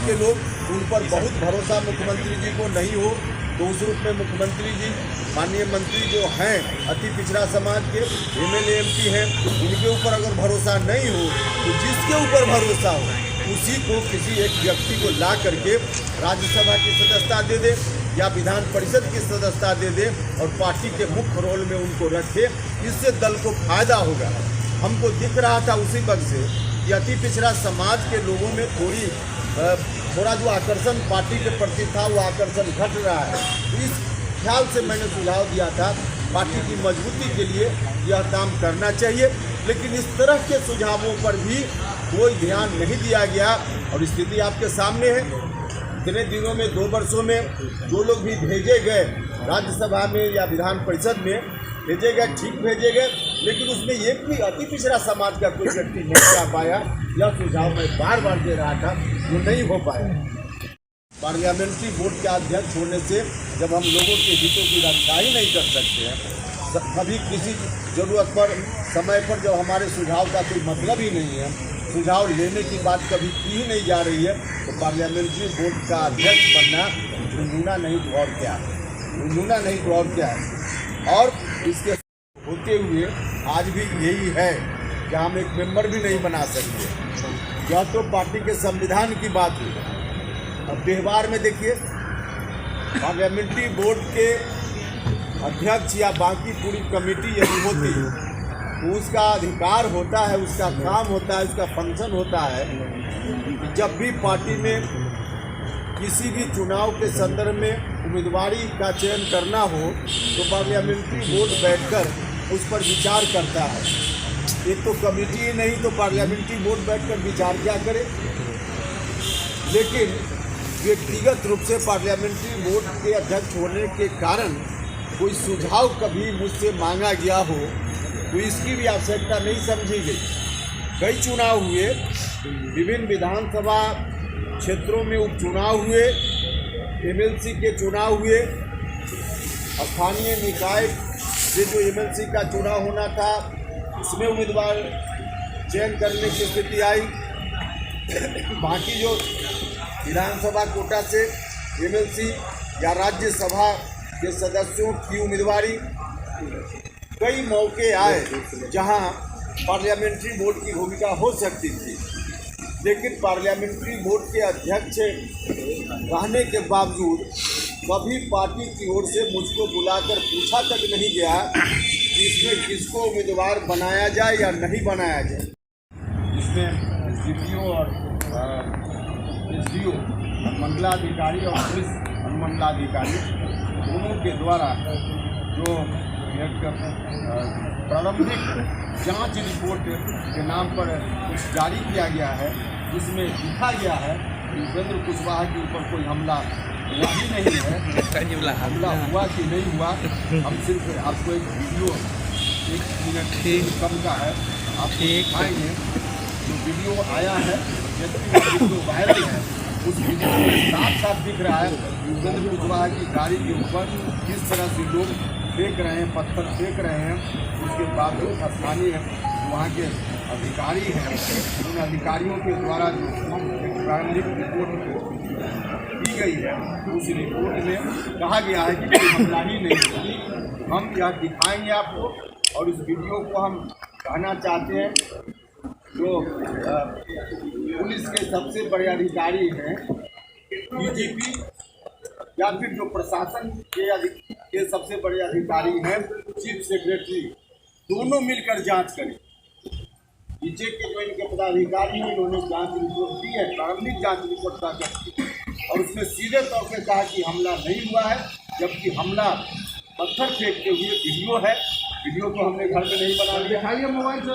के लोग, उन पर बहुत भरोसा मुख्यमंत्री जी को नहीं हो तो उस रूप में मुख्यमंत्री जी माननीय मंत्री जो हैं अति पिछड़ा समाज के MLA MP हैं, उनके ऊपर अगर भरोसा नहीं हो तो जिसके ऊपर भरोसा हो उसी को किसी एक व्यक्ति को ला करके राज्यसभा की सदस्यता दे दे या विधान परिषद की सदस्यता दे दे और पार्टी के मुख्य रोल में उनको रखे। इससे दल को फायदा होगा। हमको दिख रहा था उसी वक्त से कि अति पिछड़ा समाज के लोगों में थोड़ा जो आकर्षण पार्टी के प्रति था वो आकर्षण घट रहा है। इस ख्याल से मैंने सुझाव दिया था पार्टी की मजबूती के लिए यह काम करना चाहिए, लेकिन इस तरह के सुझावों पर भी कोई ध्यान नहीं दिया गया और स्थिति आपके सामने है। इतने दिनों में 2 वर्षों में जो लोग भी भेजे गए राज्यसभा में या विधान परिषद में भेजे गए, ठीक भेजे गए, लेकिन उसमें एक भी अति पिछड़ा समाज का कोई व्यक्ति नहीं जा पाया। यह सुझाव मैं बार बार दे रहा था, जो नहीं हो पाया। पार्लियामेंट्री बोर्ड के अध्यक्ष होने से जब हम लोगों के हितों की रक्षा ही नहीं कर सकते हैं, कभी किसी ज़रूरत पर समय पर जब हमारे सुझाव का कोई मतलब ही नहीं है, सुझाव लेने की बात कभी की ही नहीं जा रही है, तो पार्लियामेंट्री बोर्ड का अध्यक्ष बनना झुंझुना नहीं तो और क्या है, झुंझुना नहीं तो और क्या है। और इसके होते हुए आज भी यही है कि हम एक मेंबर भी नहीं बना सकते। यह तो पार्टी के संविधान की बात हुई। अब व्यवहार में देखिए, पार्लियामेंट्री बोर्ड के अध्यक्ष या बाकी पूरी कमेटी यदि होती तो उसका अधिकार होता है, उसका काम होता है, उसका फंक्शन होता है कि जब भी पार्टी में किसी भी चुनाव के संदर्भ में उम्मीदवारी का चयन करना हो तो पार्लियामेंट्री बोर्ड बैठकर उस पर विचार करता है। एक तो कमेटी ही नहीं तो पार्लियामेंट्री बोर्ड बैठकर विचार क्या करे। लेकिन व्यक्तिगत रूप से पार्लियामेंट्री बोर्ड के अध्यक्ष होने के कारण कोई सुझाव कभी मुझसे मांगा गया हो तो इसकी भी आवश्यकता नहीं समझी गई। कई चुनाव हुए, विभिन्न विधानसभा क्षेत्रों में उपचुनाव हुए, MLC के चुनाव हुए, स्थानीय निकाय से जो MLC का चुनाव होना था उसमें उम्मीदवार चयन करने की स्थिति आई। बाकी जो विधानसभा कोटा से MLC या राज्यसभा के सदस्यों की उम्मीदवारी, कई मौके आए जहां पार्लियामेंट्री बोर्ड की भूमिका हो सकती थी, लेकिन पार्लियामेंट्री बोर्ड के अध्यक्ष रहने के बावजूद कभी पार्टी की ओर से मुझको बुलाकर पूछा तक नहीं गया कि इसमें किसको उम्मीदवार बनाया जाए या नहीं बनाया जाए। इसमें DPO और SDO मंडलाधिकारी और पुलिस अनुमंडलाधिकारी दोनों के द्वारा जो एक प्रारंभिक जांच रिपोर्ट के नाम पर कुछ जारी किया गया है, जिसमें लिखा गया है कि उपेंद्र कुशवाहा के ऊपर कोई हमला हुआ ही नहीं है। हमला हुआ कि नहीं हुआ, हम सिर्फ आपको एक वीडियो 1 मिनट कम का है आप दिखाएंगे। जो वीडियो आया है, यदि वीडियो वायरल है, उस वीडियो में साफ साफ दिख रहा है कि उपेंद्र कुशवाहा की गाड़ी के ऊपर किस तरह से लोग फेंक रहे हैं, पत्थर फेंक रहे हैं। उसके बावजूद स्थानीय वहाँ के अधिकारी हैं, उन अधिकारियों के द्वारा जो एक प्रारंभिक रिपोर्ट दी गई है, उस रिपोर्ट में कहा गया है कि कोई हमला ही नहीं हुई। हम यह दिखाएंगे आपको और इस वीडियो को हम कहना चाहते हैं जो पुलिस के सबसे बड़े अधिकारी हैं, DGP या फिर जो प्रशासन के सबसे बड़े अधिकारी हैं, चीफ सेक्रेटरी, दोनों मिलकर जांच करें। नीचे के जो इनके पदाधिकारी हैं, इन्होंने जांच रिपोर्ट दी है, प्रारंभिक जांच रिपोर्ट का और उसमें सीधे तौर पर कहा कि हमला नहीं हुआ है, जबकि हमला पत्थर फेंकते हुए वीडियो है। वीडियो को हमने घर में नहीं बना लिया। मोबाइल से